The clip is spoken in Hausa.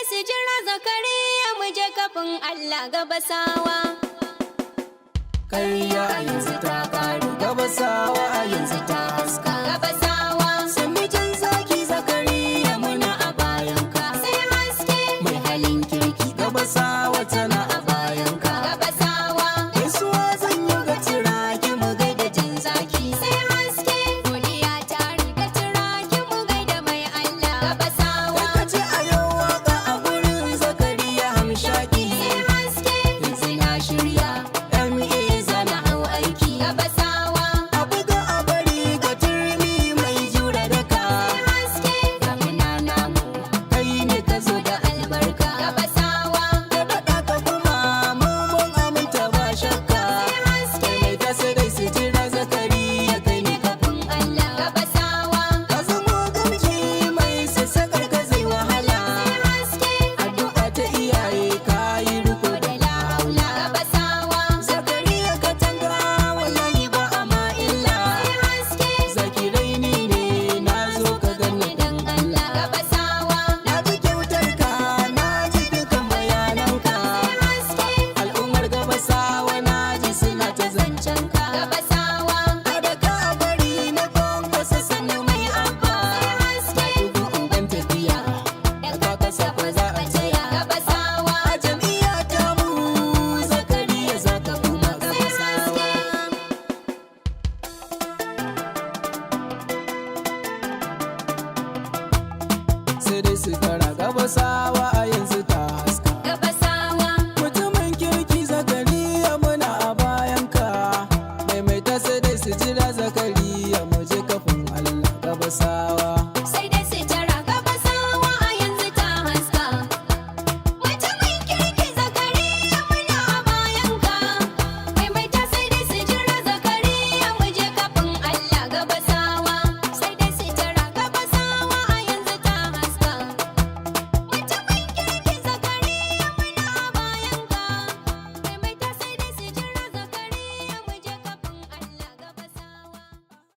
su jira Zakariya mu je kafin Allah gabasawa. Ƙarya a yanzu ta ƙare, gabasawa a yanzu ta haska. Gabasawa Sannu jan zaki Zakariya muna a bayanka. sai haske. Mai halin kirki gabasawa tana a bayanka. Gabasawa Gaisuwa zan yi ga turaki mu gaida jan zaki. sai haske. Godiya ta riga turaki mu gaida mai Allah. Gabasawa Ka ce a yau waka a gurin Zakariya hamshaki. sai haske. Yanzu na shirya MA zana hau aiki. Gabasawa A buga a bari ga turmi mai jura daka. haske. Damuna namu kai ne ka zo da albarka. Gabasawa Ka daɗa ka kuma mu mun aminta ba shakka. haske. Mai ta sai dai su jira Zakariya kai ne kafin Allah. Gabasawa ka zamo gamji mai sassaƙar ka zai wahala. haske. Addu'a ta iyaye ka yi riko da la'aula. Gabasawa Zakariya ka tanga wallahi ba a ma illa. haske. Zakirai ni ne na zo ka ganni dan Allah. Gabasawa Na ji kyautar ka na ji dukan bayananka. haske. Al'ummar gabasawa na ji suna ta zancen ka. Gabasawa Kada ka bari na kwankwasa sannu mai abba. haske. Dubu uban tafiya da ka kasa ba za a taya. Gabasawa A jam'iyya ta mu Zakariya za ka kuma gabasawa. Sai dai su tara gabasawa